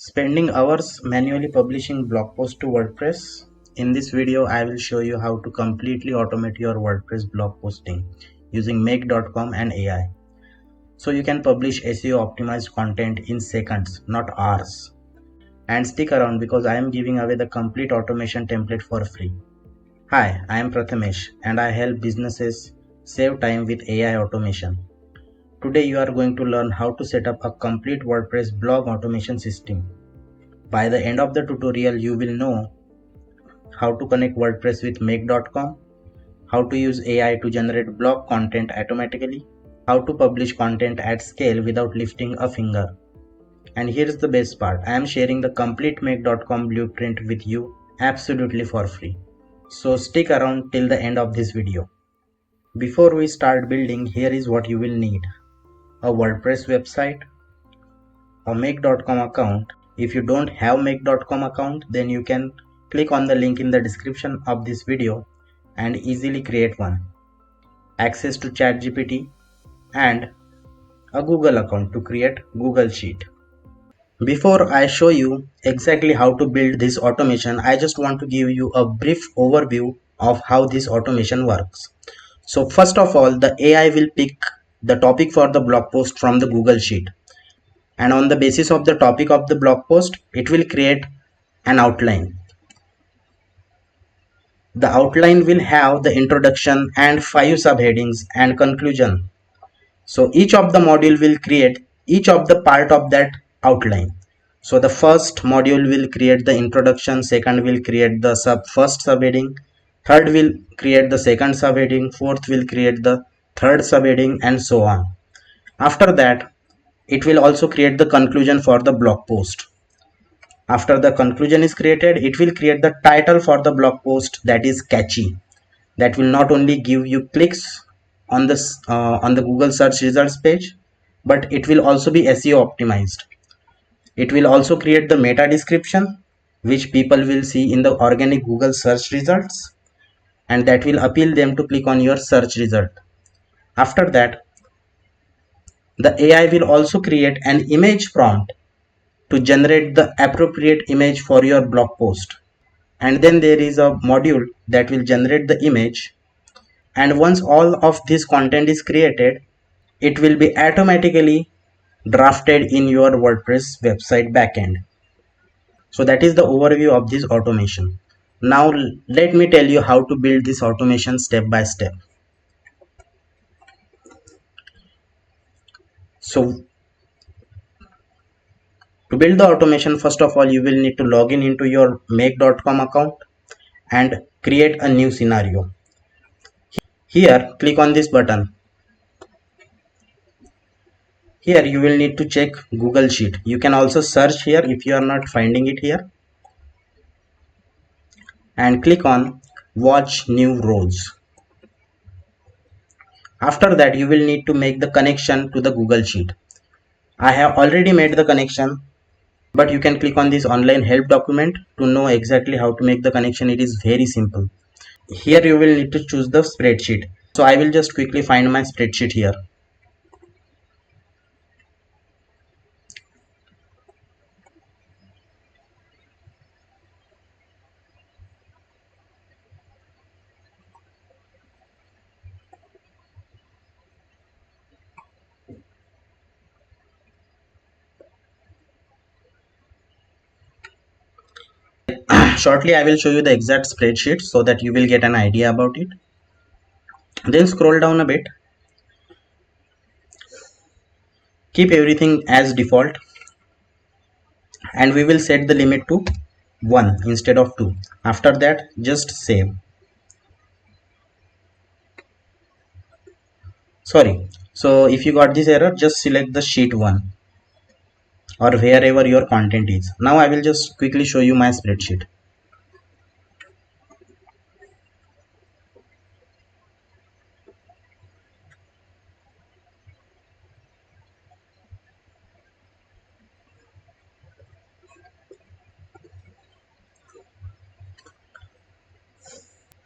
Spending hours manually publishing blog posts to WordPress. In this video, I will show you how to completely automate your WordPress blog posting using make.com and AI. So you can publish SEO optimized content in seconds, not hours. And stick around because I am giving away the complete automation template for free. Hi, I am Prathamesh and I help businesses save time with AI automation. Today you are going to learn how to set up a complete WordPress blog automation system. By the end of the tutorial, you will know how to connect WordPress with make.com, how to use AI to generate blog content automatically, how to publish content at scale without lifting a finger. And here's the best part, I am sharing the complete make.com blueprint with you absolutely for free. So stick around till the end of this video. Before we start building, here is what you will need. A WordPress website, a make.com account. If you don't have make.com account, then you can click on the link in the description of this video and easily create one. Access to ChatGPT and a Google account to create Google Sheet. Before I show you exactly how to build this automation, I just want to give you a brief overview of how this automation works. So first of all, the AI will pick the topic for the blog post from the Google Sheet. And on the basis of the topic of the blog post, it will create an outline. The outline will have the introduction and 5 subheadings and conclusion. So each of the module will create each of the part of that outline. So the first module will create the introduction, second will create the first subheading, third will create the second subheading, fourth will create the third subheading, and so on. After that, it will also create the conclusion for the blog post. After the conclusion is created, it will create the title for the blog post that is catchy, that will not only give you clicks on the Google search results page, but it will also be SEO optimized. It will also create the meta description, which people will see in the organic Google search results, and that will appeal them to click on your search result. After that, the AI will also create an image prompt to generate the appropriate image for your blog post. And then there is a module that will generate the image, and once all of this content is created, it will be automatically drafted in your WordPress website backend. So that is the overview of this automation. Now let me tell you how to build this automation step by step. So to build the automation, first of all, you will need to log in into your make.com account and create a new scenario. Here, click on this button. Here you will need to check Google Sheet. You can also search here if you are not finding it here, and click on watch new rows. After that, you will need to make the connection to the Google Sheet. I have already made the connection, but you can click on this online help document to know exactly how to make the connection. It is very simple. Here you will need to choose the spreadsheet. So I will just quickly find my spreadsheet here. Shortly I will show you the exact spreadsheet so that you will get an idea about it. Then scroll down a bit. Keep everything as default, and we will set the limit to 1 instead of 2. After that, just save. Sorry. So if you got this error, just select the sheet 1 or wherever your content is. Now I will just quickly show you my spreadsheet.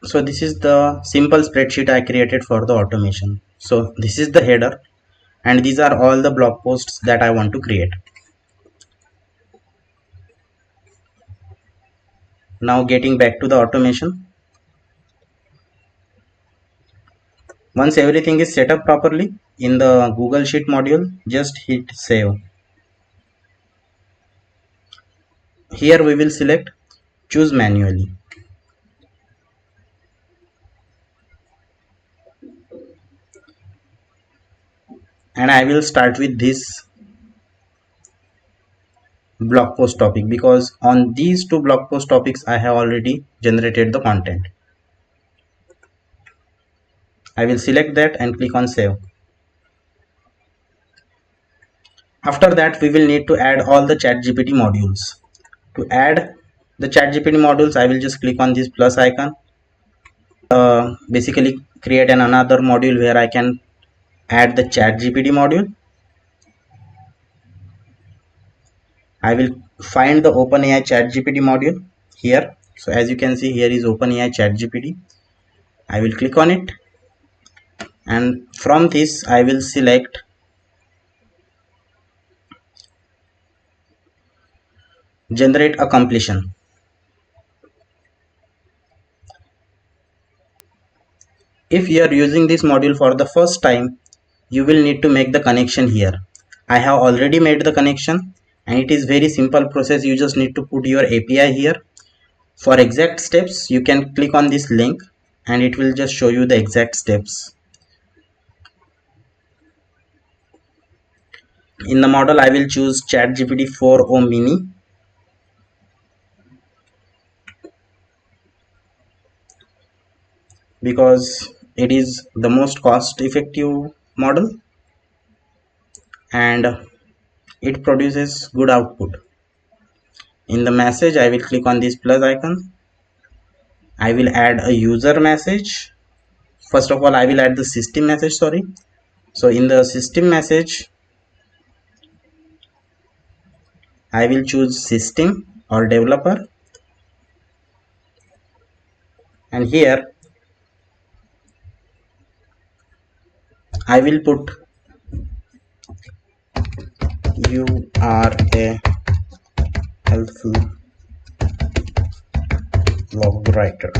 So this is the simple spreadsheet I created for the automation. So this is the header, and these are all the blog posts that I want to create. Now getting back to the automation. Once everything is set up properly in the Google Sheet module, just hit save. Here we will select choose manually. And I will start with this blog post topic because on these two blog post topics I have already generated the content. I will select that and click on save. After that we will need to add all the ChatGPT modules. To add the ChatGPT modules I will just click on this plus icon. Basically create another module where I can add the ChatGPT module. I will find the OpenAI ChatGPT module here. So as you can see, here is OpenAI ChatGPT. I will click on it, and from this I will select generate a completion. If you are using this module for the first time, you will need to make the connection here. I have already made the connection, and it is very simple process. You just need to put your API here. For exact steps, you can click on this link and it will just show you the exact steps. In the model, I will choose ChatGPT 4o mini. Because it is the most cost effective model and it produces good output. In the message, I will click on this plus icon. I will add a user message. First of all, I will add the system message, sorry. So in the system message, I will choose system or developer, and here I will put you are a helpful blog writer.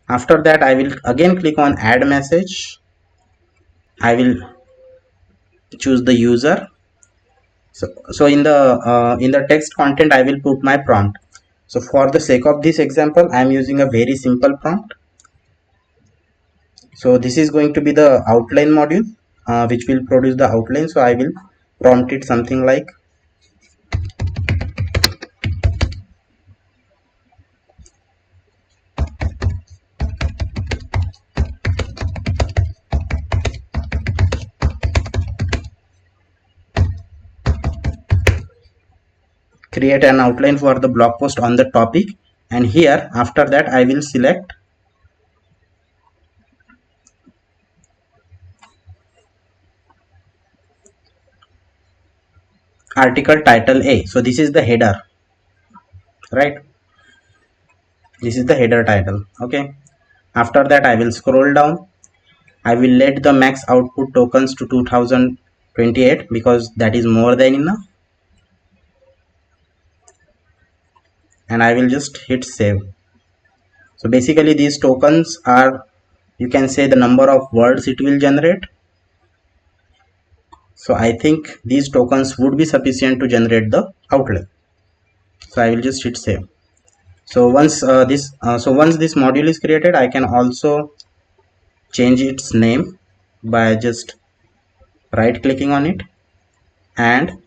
After that, I will again click on add message. I will choose the user. So in the text content I will put my prompt. So for the sake of this example I am using a very simple prompt. So this is going to be the outline module which will produce the outline. So I will prompt it something like create an outline for the blog post on the topic, and here after that I will select article title A. So this is the header, right? This is the header title. Okay, after that I will scroll down. I will let the max output tokens to 2028 because that is more than enough, and I will just hit save. So basically these tokens are, you can say, the number of words it will generate. So I think these tokens would be sufficient to generate the outline. So I will just hit save. So once this module is created, I can also change its name by just right clicking on it and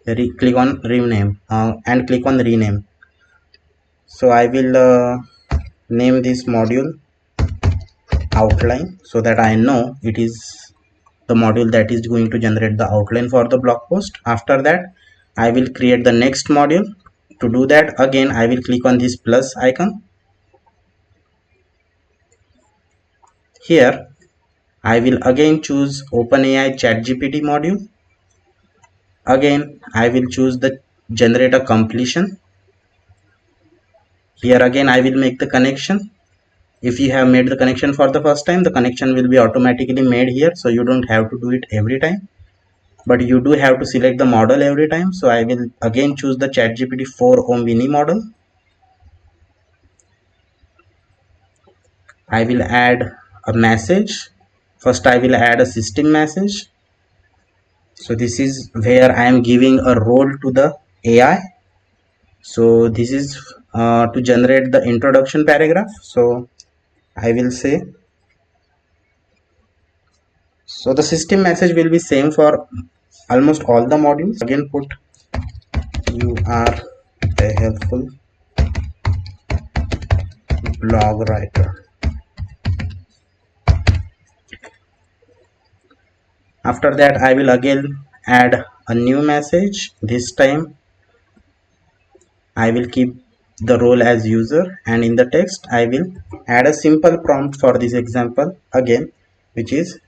click on rename and click on rename. So I will name this module outline so that I know it is the module that is going to generate the outline for the blog post. After that I will create the next module. To do that, again I will click on this plus icon. Here I will again choose OpenAI ChatGPT module. Again I will choose the generate a completion. Here again I will make the connection. If you have made the connection for the first time, the connection will be automatically made here, so you don't have to do it every time. but you do have to select the model every time. So I will again choose the ChatGPT 4o mini model. I will add a message. First I will add a system message. So this is where I am giving a role to the AI. So this is to generate the introduction paragraph. So I will say, so the system message will be same for almost all the modules. Again put, you are a helpful blog writer. After that I will again add a new message. This time I will keep the role as user, and in the text I will add a simple prompt for this example again, which is,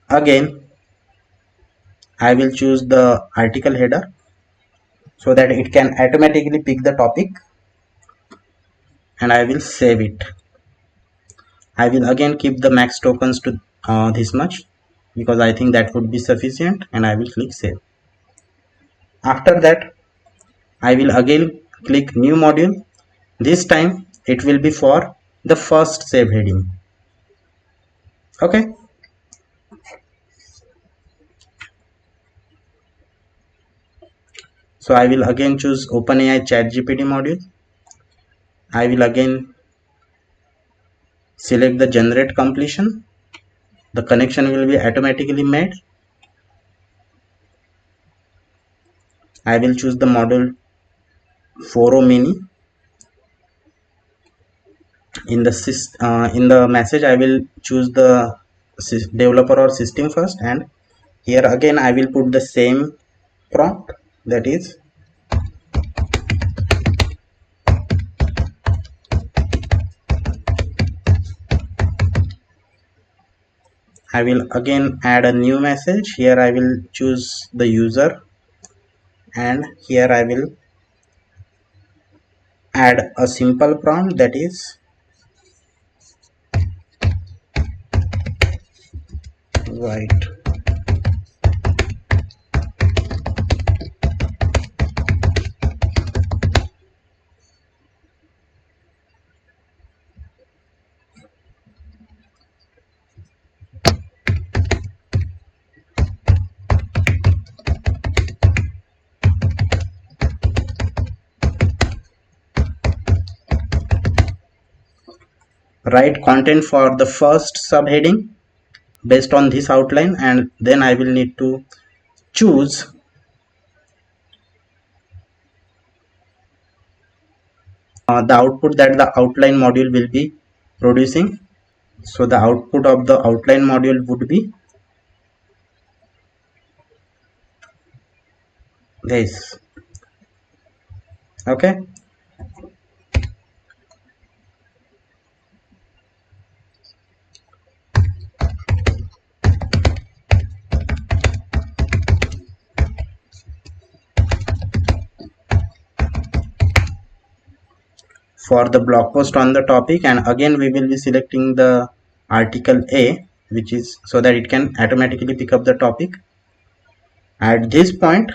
again I will choose the article header so that it can automatically pick the topic, and I will save it. I will again keep the max tokens to this much because I think that would be sufficient, and I will click save. After that I will again click new module. This time it will be for the first save heading. Okay. So I will again choose OpenAI ChatGPT module. I will again select the generate completion. The connection will be automatically made. I will choose the module 4o mini. In the message I will choose the developer or system first, and here again I will put the same prompt, that is, I will again add a new message. Here I will choose the user, and here I will add a simple prompt, that is, write write content for the first subheading based on this outline, and then I will need to choose the output that the outline module will be producing. So the output of the outline module would be this. Okay. For the blog post on the topic, and again we will be selecting the article A, which is so that it can automatically pick up the topic. At this point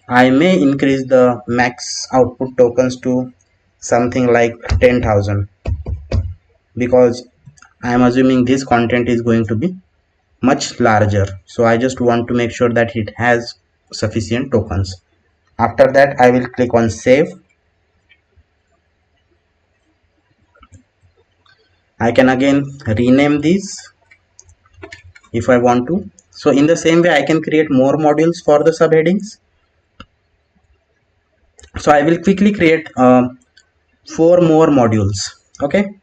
I may increase the max output tokens to something like 10,000, because I am assuming this content is going to be much larger, so I just want to make sure that it has sufficient tokens. After that I will click on save. I can again rename these if I want to. So in the same way I can create more modules for the subheadings. So I will quickly create 4 more modules. Okay.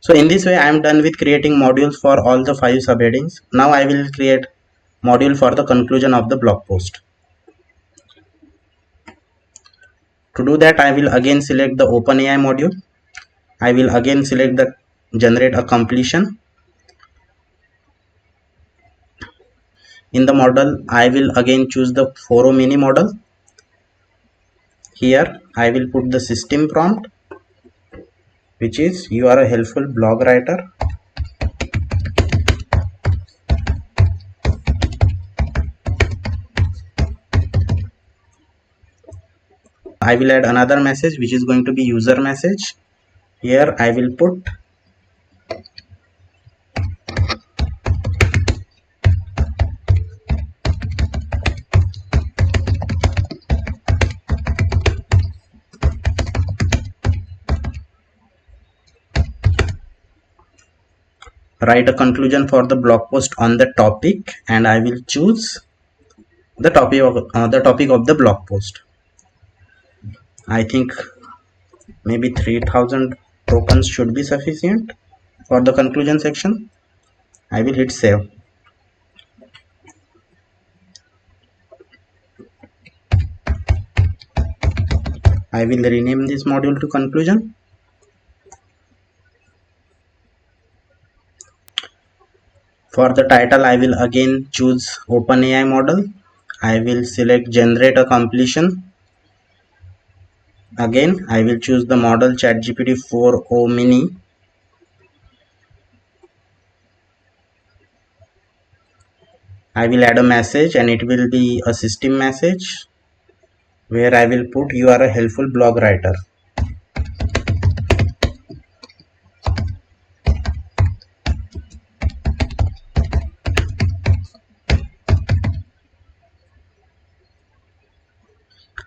So in this way I am done with creating modules for all the 5 subheadings. Now I will create module for the conclusion of the blog post. To do that, I will again select the OpenAI module. I will again select the generate a completion. In the model, I will again choose the 4O mini model. Here, I will put the system prompt, which is you are a helpful blog writer. I will add another message, which is going to be user message. Here, I will put write a conclusion for the blog post on the topic, and I will choose the topic of the blog post. I think maybe 3000 tokens should be sufficient for the conclusion section. I will hit save. I will rename this module to conclusion. For the title, I will again choose OpenAI model. I will select generate a completion. Again, I will choose the model ChatGPT 4o mini. I will add a message, and it will be a system message where I will put you are a helpful blog writer.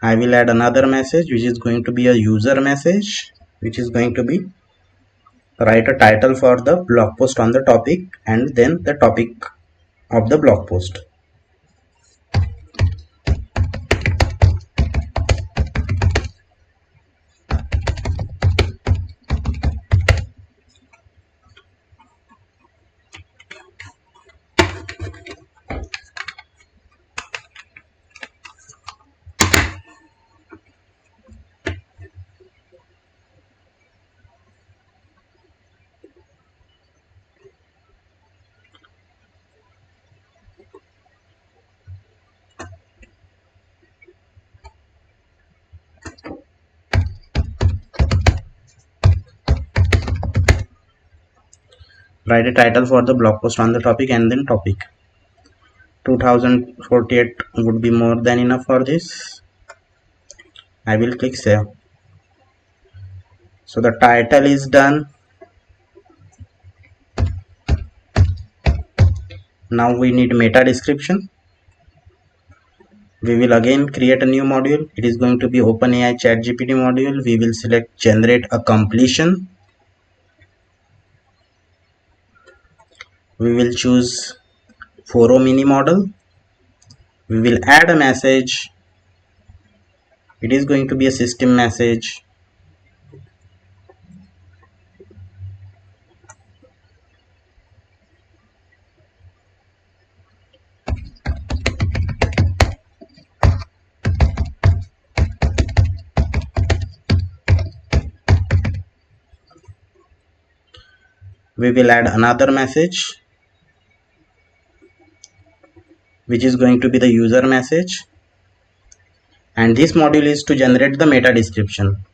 I will add another message, which is going to be a user message, which is going to be write a title for the blog post on the topic and then the topic of the blog post. Write a title for the blog post on the topic and then topic. 2048 would be more than enough for this. I will click save. So the title is done. Now we need meta description. We will again create a new module. It is going to be OpenAI ChatGPT module. We will select generate a completion. We will choose 4o mini model. We will add a message. It is going to be a system message. We will add another message, which is going to be the user message, and this module is to generate the meta description.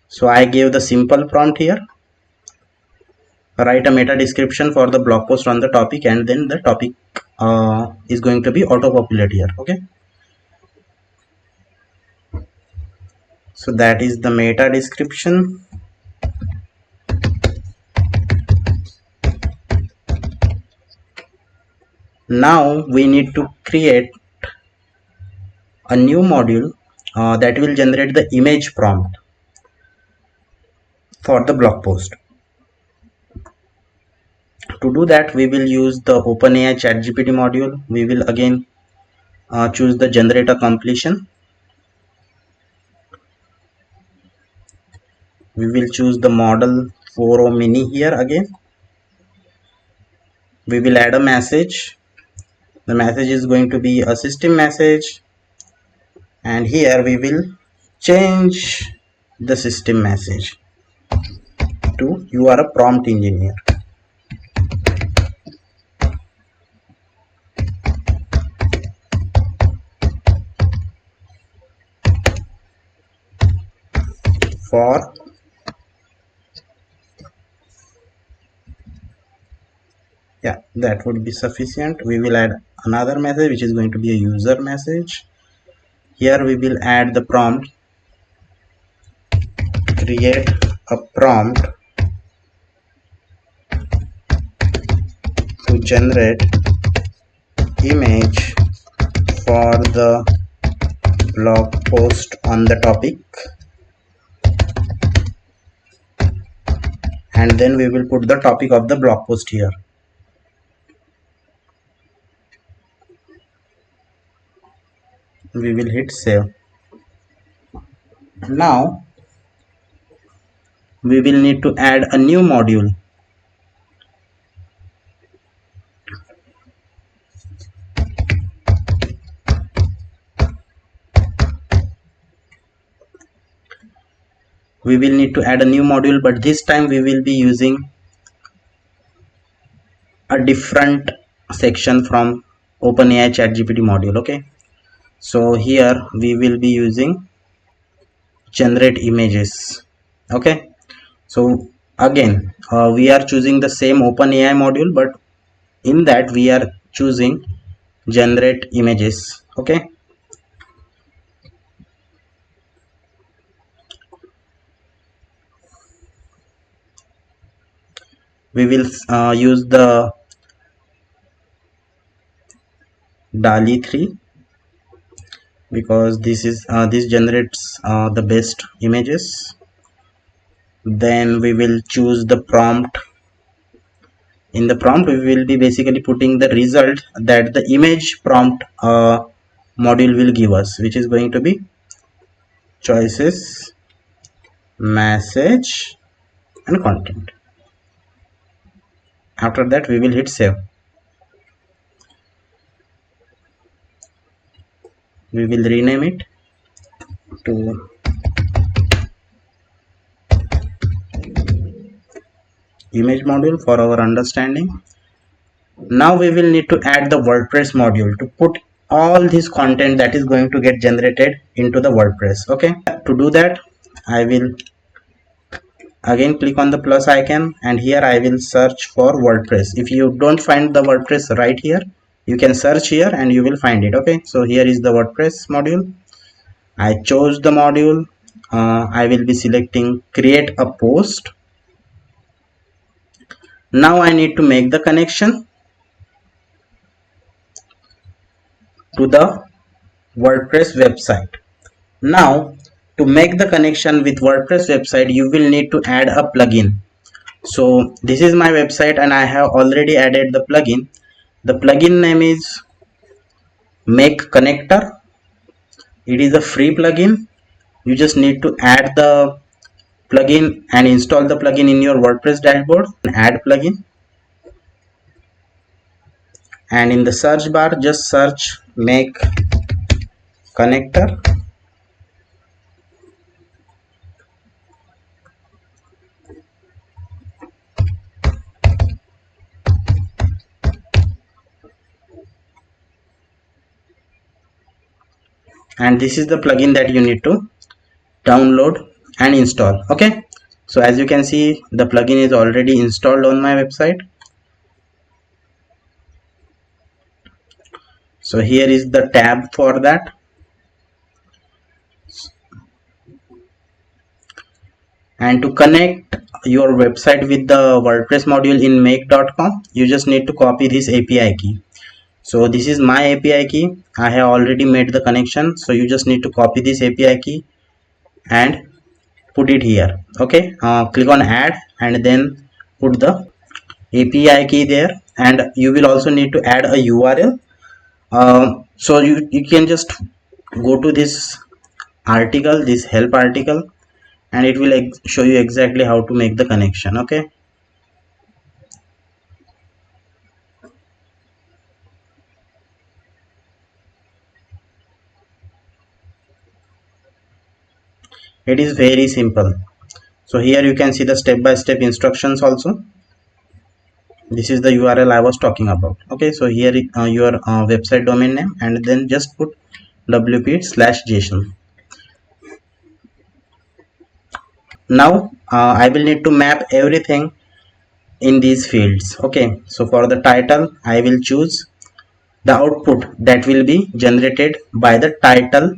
So I gave the simple prompt here. Write a meta description for the blog post on the topic, and then the topic is going to be auto populate here. Okay, so that is the meta description. Now we need to create a new module that will generate the image prompt. for the blog post. To do that, we will use the OpenAI ChatGPT module. We will again choose the generator completion. We will choose the model 4o mini here again. We will add a message. The message is going to be a system message, and here we will change the system message to "you are a prompt engineer." For yeah, that would be sufficient. We will add another message which is going to be a user message. Here we will add the prompt: create a prompt to generate image for the blog post on the topic, and then we will put the topic of the blog post here. We will hit save. Now we will need to add a new module. We will need to add a new module, but this time we will be using a different section from OpenAI ChatGPT module. Okay, so here we will be using generate images. Okay, so again we are choosing the same OpenAI module, but in that we are choosing generate images. Okay, we will use the DALI 3 because this generates the best images. Then we will choose the prompt. In the prompt we will be basically putting the result that the image prompt module will give us, which is going to be choices, message and content. After that we will hit save. We will rename it to image module for our understanding. Now we will need to add the WordPress module to put all this content that is going to get generated into the WordPress. Okay, to do that I will again click on the plus icon, and here I will search for WordPress. If you don't find the WordPress right here, you can search here and you will find it. Okay, so here is the WordPress module. I chose the module. I will be selecting create a post. Now I need to make the connection to the WordPress website. Now to make the connection with WordPress website, you will need to add a plugin. So this is my website and I have already added the plugin. The plugin name is Make Connector. It is a free plugin. You just need to add the plugin and install the plugin in your WordPress dashboard. Add plugin, and in the search bar just search Make Connector. And this is the plugin that you need to download and install. Okay, so as you can see, the plugin is already installed on my website. So here is the tab for that. And to connect your website with the WordPress module in make.com, you just need to copy this API key. So this is my API key. I have already made the connection, so you just need to copy this API key and put it here. Okay, click on add and then put the API key there, and you will also need to add a URL. So you can just go to this article, this help article, and it will show you exactly how to make the connection. Okay, it is very simple. So here you can see the step-by-step instructions also. This is the URL I was talking about. Okay, so here your website domain name, and then just put wp/json. Now I will need to map everything in these fields. Okay, so for the title I will choose the output that will be generated by the title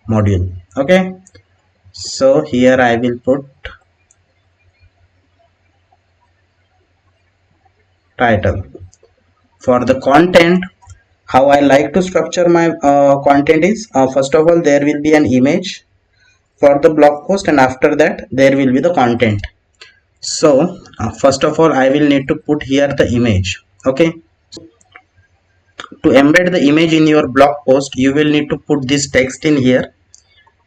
module. Okay, so here I will put title. For the content, how I like to structure my content is, first of all there will be an image for the blog post, and after that there will be the content. So first of all I will need to put here the image. Okay, to embed the image in your blog post you will need to put this text in here,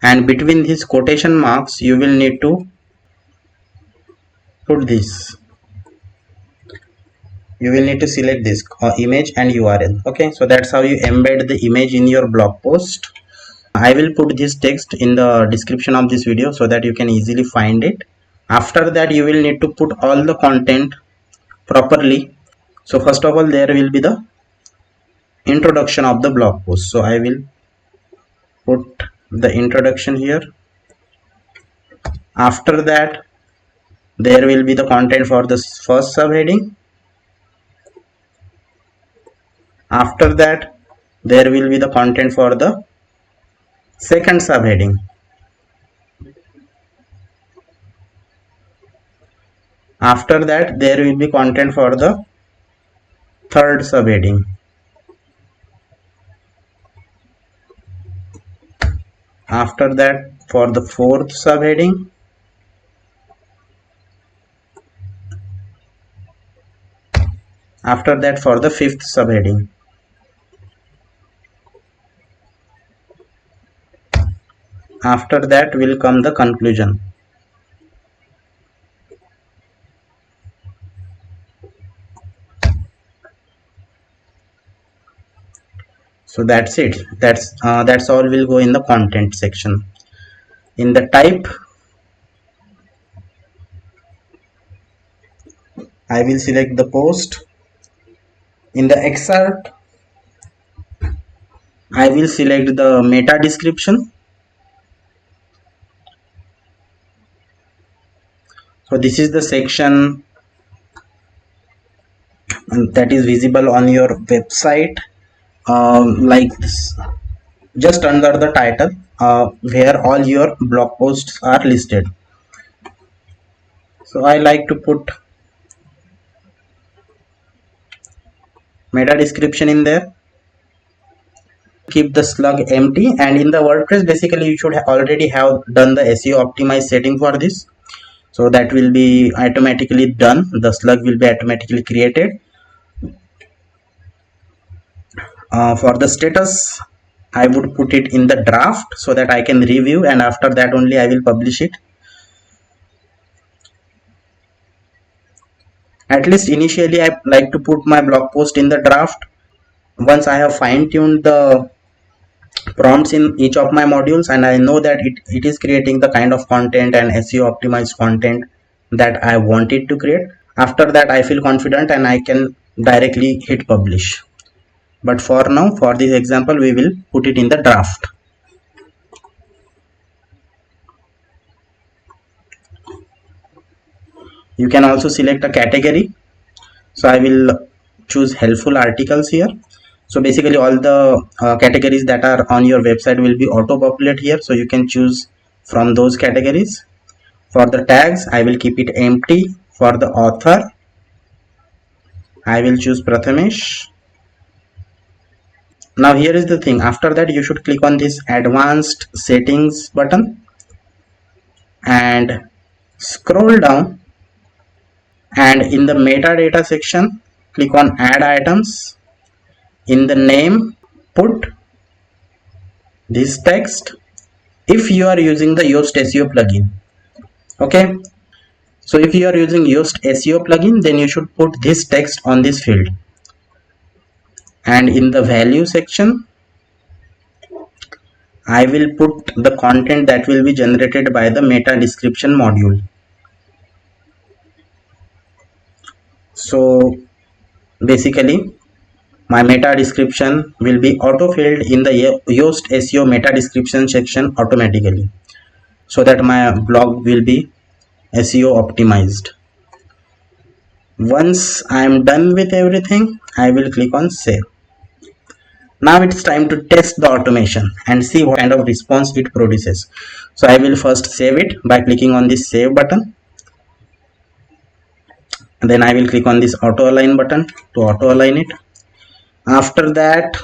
and between these quotation marks you will need to put this, you will need to select this image and URL. Okay, so that's how you embed the image in your blog post. I will put this text in the description of this video so that you can easily find it. After that you will need to put all the content properly. So first of all there will be the introduction of the blog post, so I will put the introduction here. After that there will be the content for the first subheading. After that there will be the content for the second subheading. After that there will be content for the third subheading. After that for the fourth subheading. After that for the fifth subheading. After that will come the conclusion. So that's it. That's all will go in the content section. In the type I will select the post. In the excerpt I will select the meta description. So this is the section that is visible on your website, like this, just under the title, where all your blog posts are listed. So I like to put meta description in there. Keep the slug empty, and in the WordPress basically you should already have done the SEO optimized setting for this, so that will be automatically done. The slug will be automatically created. For the status I would put it in the draft so that I can review, and after that only I will publish it. At least initially I like to put my blog post in the draft. Once I have fine-tuned the prompts in each of my modules and I know that it is creating the kind of content and SEO optimized content that I wanted to create, after that I feel confident and I can directly hit publish. But for now, for this example, we will put it in the draft. You can also select a category. So I will choose helpful articles here. So basically all the categories that are on your website will be auto populate here, so you can choose from those categories. For the tags I will keep it empty. For the author I will choose Prathamesh. Now here is the thing, after that you should click on this advanced settings button, and scroll down, and in the metadata section click on add items. In the name put this text if you are using the Yoast SEO plugin. Okay, so if you are using Yoast SEO plugin, then you should put this text on this field. And in the value section, I will put the content that will be generated by the meta description module. So basically, my meta description will be auto-filled in the Yoast SEO meta description section automatically, so that my blog will be SEO optimized. Once I am done with everything, I will click on save. Now it's time to test the automation and see what kind of response it produces. So I will first save it by clicking on this save button. And then I will click on this auto align button to auto align it. After that,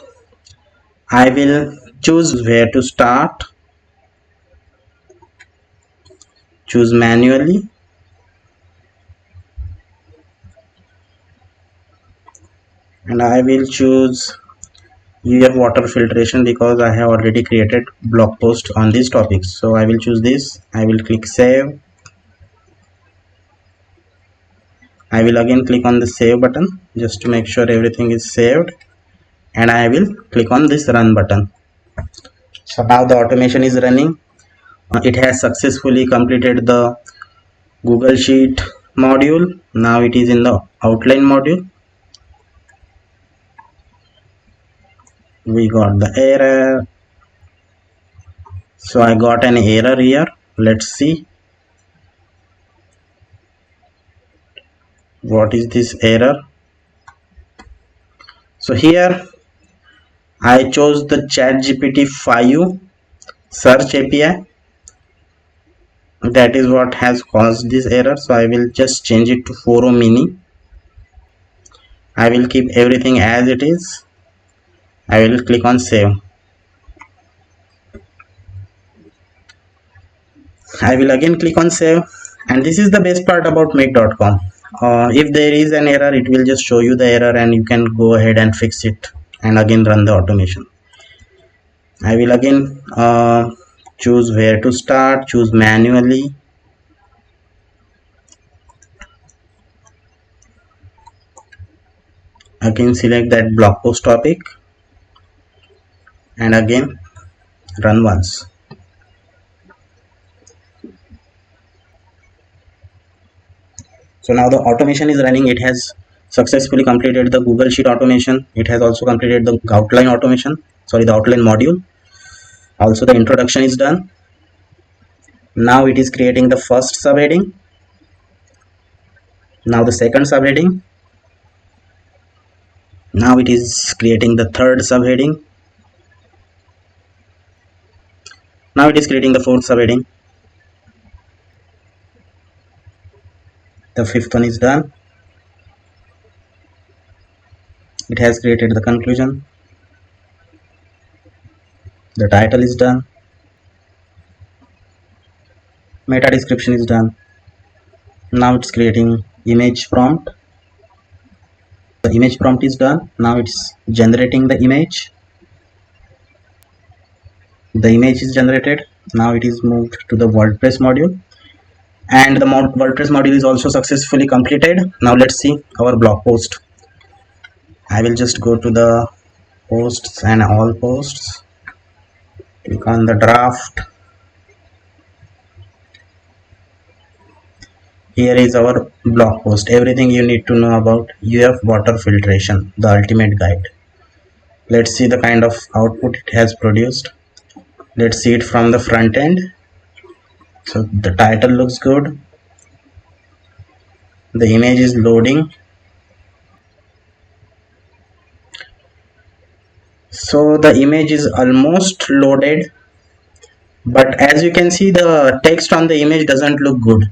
I will choose where to start, choose manually, and I will choose UF water filtration because I have already created blog post on these topics. So I will choose this. I will click save. I will again click on the save button just to make sure everything is saved, and I will click on this run button. So now the automation is running. It has successfully completed the Google Sheet module. Now it is in the outline module. We got the error. So I got an error here. Let's see what is this error. So here I chose the ChatGPT 5 search API. That is what has caused this error. So I will just change it to 4o mini. I will keep everything as it is. I will click on save. I will again click on save, and this is the best part about make.com. If there is an error, it will just show you the error and you can go ahead and fix it and again run the automation. I will again choose where to start, choose manually. Again select that blog post topic and again run once. So now the automation is running. It has successfully completed the Google Sheet automation. It has also completed the outline automation, the outline module. Also the introduction is done. Now it is creating the first subheading. Now the second subheading. Now it is creating the third subheading. Now it is creating the fourth subheading. The fifth one is done. It has created the conclusion. The title is done. Meta description is done. Now it's creating image prompt. The image prompt is done. Now it's generating the image. The image is generated. Now it is moved to the WordPress module, and the WordPress module is also successfully completed. Now let's see our blog post. I will just go to the posts and all posts, click on the draft. Here is our blog post, everything you need to know about UF water filtration, the ultimate guide. Let's see the kind of output it has produced. Let's see it from the front end. So the title looks good. The image is loading. So the image is almost loaded, but as you can see, the text on the image doesn't look good,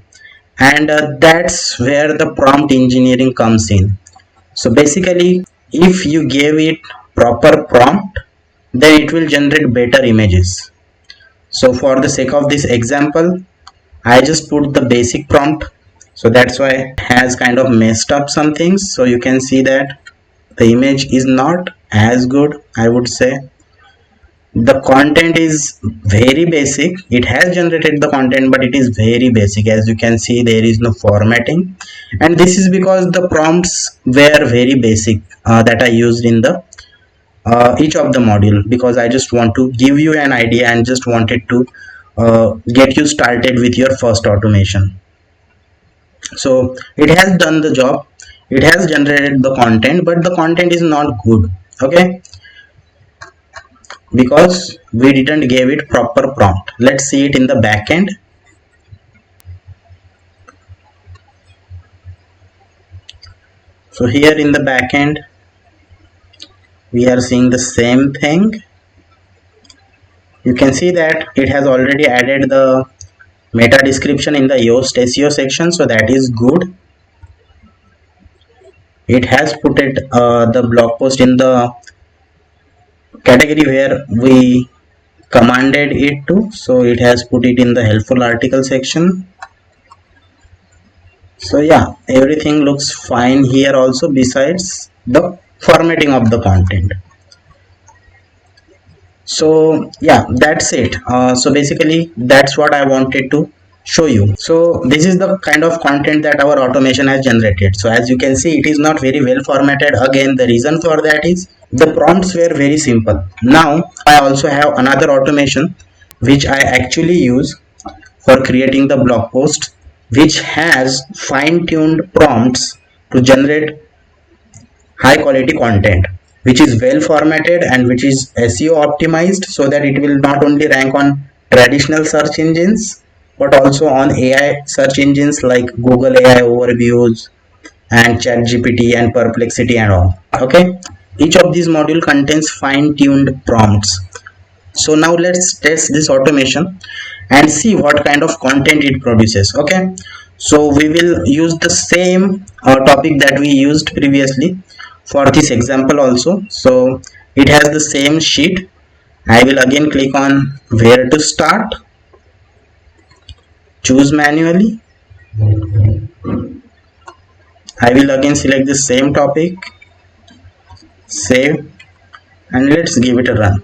and that's where the prompt engineering comes in. So basically, if you gave it proper prompt, then it will generate better images. So for the sake of this example, I just put the basic prompt, so that's why it has kind of messed up some things. So you can see that the image is not as good, I would say. The content is very basic. It has generated the content, but it is very basic. As you can see, there is no formatting, and this is because the prompts were very basic that I used in the each of the module, because I just want to give you an idea and just wanted to get you started with your first automation. So it has done the job, it has generated the content, but the content is not good. Okay, because we didn't give it proper prompt. Let's see it in the backend. So here in the backend we are seeing the same thing. You can see that it has already added the meta description in the Yoast SEO section, so that is good. It has put it the blog post in the category where we commanded it to, so it has put it in the helpful article section. So yeah, everything looks fine here also, besides the formatting of the content. So yeah, that's it. So basically that's what I wanted to show you. So this is the kind of content that our automation has generated. So as you can see, it is not very well formatted. Again, the reason for that is the prompts were very simple. Now I also have another automation which I actually use for creating the blog post, which has fine-tuned prompts to generate high quality content, which is well formatted and which is SEO optimized, so that it will not only rank on traditional search engines but also on AI search engines like Google AI overviews and ChatGPT and Perplexity and all. Okay, each of these module contains fine-tuned prompts. So now let's test this automation and see what kind of content it produces. Okay, so we will use the same topic that we used previously for this example also. So it has the same sheet. I will again click on where to start, choose manually. I will again select the same topic, save, and let's give it a run.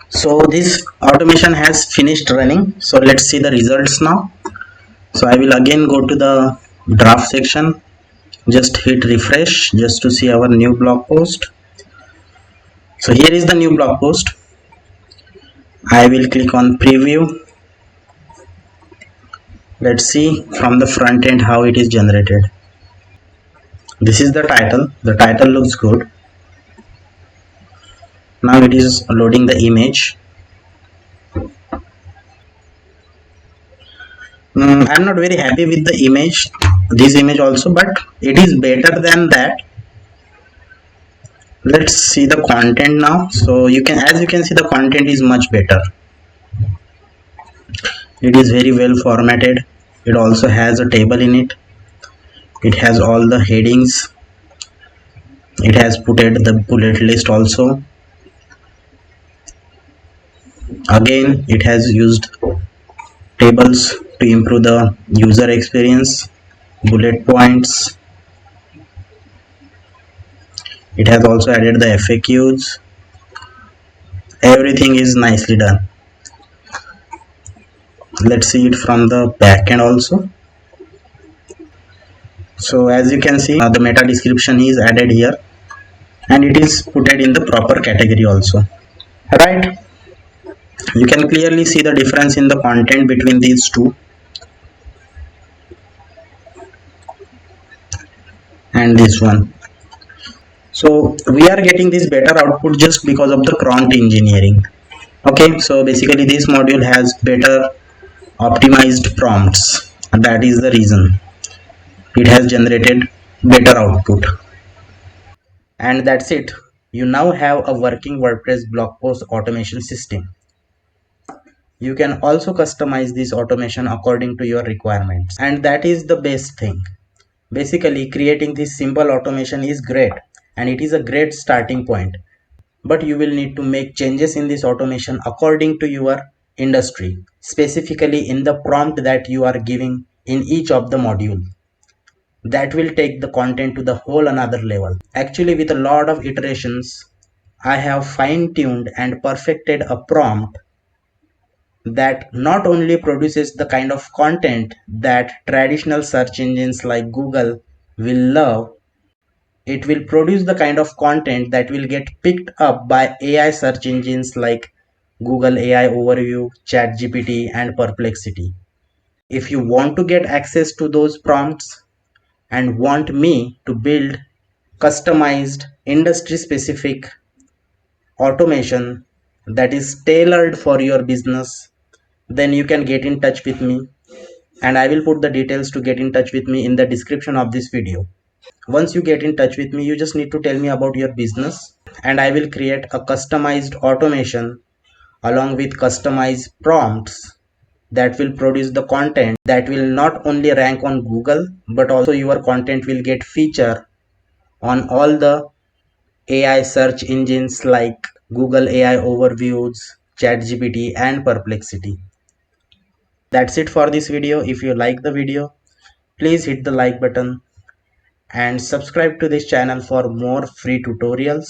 So this automation has finished running. So let's see the results now. So I will again go to the draft section, just hit refresh just to see our new blog post. So here is the new blog post. I will click on preview. Let's see from the front end how it is generated. This is the title. The title looks good. Now it is loading the image. I'm not very happy with the image, this image also, but it is better than that. Let's see the content now. So you can, as you can see, the content is much better. It is very well formatted. It also has a table in it. It has all the headings. It has put it the bullet list also. Again, it has used tables to improve the user experience, bullet points. It has also added the FAQs. Everything is nicely done. Let's see it from the back end also. So as you can see, the meta description is added here and it is put in the proper category also, right? You can clearly see the difference in the content between these two and this one. So we are getting this better output just because of the prompt engineering. Okay, so basically this module has better optimized prompts. That is the reason it has generated better output. And that's it. You now have a working WordPress blog post automation system. You can also customize this automation according to your requirements. And that is the best thing. Basically, creating this simple automation is great and it is a great starting point. But you will need to make changes in this automation according to your industry, specifically in the prompt that you are giving in each of the module. That will take the content to the whole another level. Actually, with a lot of iterations, I have fine-tuned and perfected a prompt that not only produces the kind of content that traditional search engines like Google will love, it will produce the kind of content that will get picked up by AI search engines like Google AI Overview, ChatGPT, and Perplexity. If you want to get access to those prompts and want me to build customized industry specific automation that is tailored for your business, then you can get in touch with me and I will put the details to get in touch with me in the description of this video. Once you get in touch with me, you just need to tell me about your business and I will create a customized automation along with customized prompts that will produce the content that will not only rank on Google, but also your content will get feature on all the AI search engines like Google AI Overviews, ChatGPT, and Perplexity. That's it for this video. If you like the video, please hit the like button and subscribe to this channel for more free tutorials.